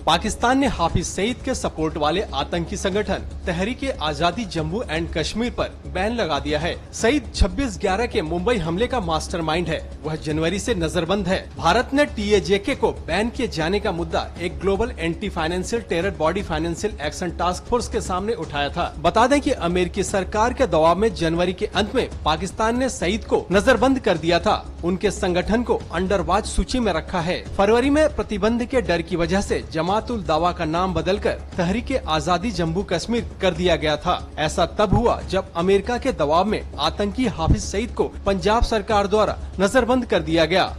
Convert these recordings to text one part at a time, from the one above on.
पाकिस्तान ने हाफिज सईद के सपोर्ट वाले आतंकी संगठन तहरीक आजादी जम्मू एंड कश्मीर पर बैन लगा दिया है। सईद 26/11 के मुंबई हमले का मास्टरमाइंड है। वह जनवरी से नजरबंद है। भारत ने TAJK को बैन किए जाने का मुद्दा एक global anti financial terror body financial action task force के सामने उठाया था। बता दें कि अमेरिकी सरकार के दबाव में जनवरी के अंत में पाकिस्तान ने सईद को नजरबंद कर दिया था। उनके संगठन को अंडर वॉच सूची में रखा है। फरवरी में प्रतिबंध के डर की वजह से जमात-उल दावा का नाम बदलकर तहरीक आजादी जम्मू कश्मीर कर दिया गया था। ऐसा तब हुआ जब अमेरिका के दबाव में आतंकी हाफिज सईद को पंजाब सरकार द्वारा नजरबंद कर दिया गया।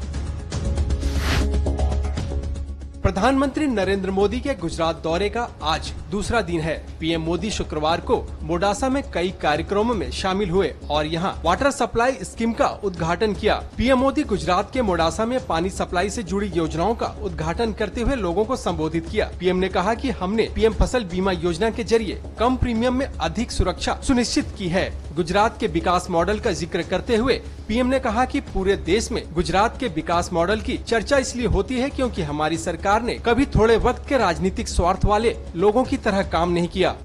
प्रधानमंत्री नरेंद्र मोदी के गुजरात दौरे का आज दूसरा दिन है। पीएम मोदी शुक्रवार को मोडासा में कई कार्यक्रमों में शामिल हुए और यहां वाटर सप्लाई स्कीम का उद्घाटन किया। पीएम मोदी गुजरात के मोडासा में पानी सप्लाई से जुड़ी योजनाओं का उद्घाटन करते हुए लोगों को संबोधित किया। पीएम ने कहा कि हमने पीएम फसल बीमा योजना के जरिए कम प्रीमियम में अधिक सुरक्षा सुनिश्चित की है। गुजरात के विकास मॉडल का जिक्र करते हुए पीएम ने कहा कि पूरे देश में गुजरात के विकास मॉडल की चर्चा इसलिए होती है क्योंकि हमारी सरकार ने कभी थोड़े वक्त के राजनीतिक स्वार्थ वाले लोगों की तरह काम नहीं किया।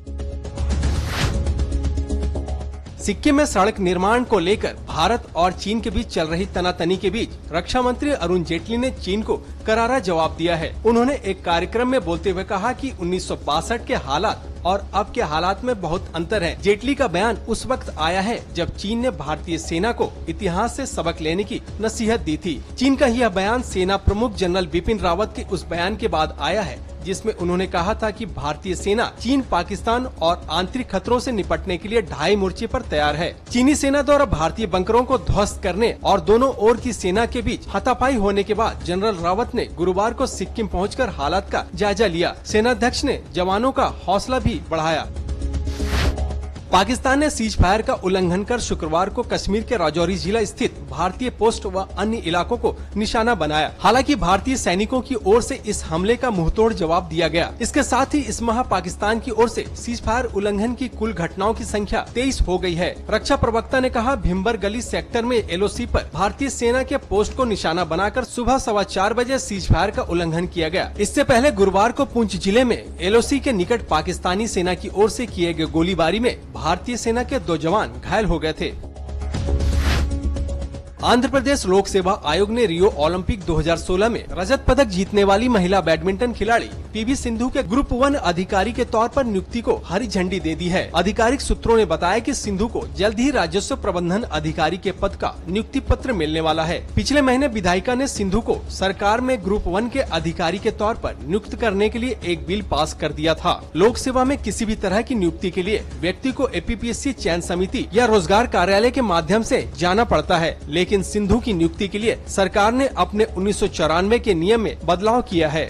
सिक्किम में सड़क निर्माण को लेकर भारत और चीन के बीच चल रही तनातनी के बीच रक्षा मंत्री अरुण जेटली ने चीन को करारा जवाब दिया है। उन्होंने एक कार्यक्रम में बोलते हुए कहा कि 1962 के हालात और अब के हालात में बहुत अंतर है। जेटली का बयान उस वक्त आया है जब चीन ने भारतीय सेना को इतिहास से सबक लेने की नसीहत दी थी। चीन का यह बयान सेना प्रमुख जनरल बिपिन रावत के उस बयान के बाद आया है जिसमें उन्होंने कहा था कि भारतीय सेना चीन, पाकिस्तान और आंतरिक खतरों से निपटने के लिए ढाई मोर्चे पर तैयार है। चीनी सेना द्वारा भारतीय बंकरों को ध्वस्त करने और दोनों ओर की सेना के बीच हाथापाई होने के बाद जनरल रावत ने गुरुवार को सिक्किम पहुंचकर हालात का जायजा लिया। सेनाध्यक्ष ने जवानों का हौसला भी बढ़ाया। पाकिस्तान ने सीज फायर का उल्लंघन कर शुक्रवार को कश्मीर के राजौरी जिला स्थित भारतीय पोस्ट व अन्य इलाकों को निशाना बनाया। हालांकि भारतीय सैनिकों की ओर से इस हमले का मुंहतोड़ जवाब दिया गया। इसके साथ ही इस माह पाकिस्तान की ओर से सीज फायर उल्लंघन की कुल घटनाओं की संख्या 23 हो गई है। रक्षा प्रवक्ता ने कहा, भिम्बर गली सेक्टर में LOC पर भारतीय सेना के पोस्ट को निशाना बनाकर सुबह 4:15 बजे सीज फायर का उल्लंघन किया गया। इससे पहले गुरुवार को पुंछ जिले में LOC के निकट पाकिस्तानी सेना की ओर से किए गए गोलीबारी में भारतीय सेना के 2 जवान घायल हो गए थे। आंध्र प्रदेश लोक सेवा आयोग ने रियो ओलंपिक 2016 में रजत पदक जीतने वाली महिला बैडमिंटन खिलाड़ी PV सिंधु के ग्रुप 1 अधिकारी के तौर पर नियुक्ति को हरी झंडी दे दी है। आधिकारिक सूत्रों ने बताया कि सिंधु को जल्द ही राजस्व प्रबंधन अधिकारी के पद का नियुक्ति पत्र मिलने वाला है। पिछले महीने विधायिका ने सिंधु को सरकार में ग्रुप 1 के अधिकारी के तौर पर नियुक्त करने के लिए एक बिल पास कर दिया था। लोक सेवा में किसी भी तरह की नियुक्ति के लिए व्यक्ति को APPSC चयन समिति या रोजगार कार्यालय के माध्यम से जाना पड़ता है, लेकिन सिंधु की नियुक्ति के लिए सरकार ने अपने 1994 के नियम में बदलाव किया है।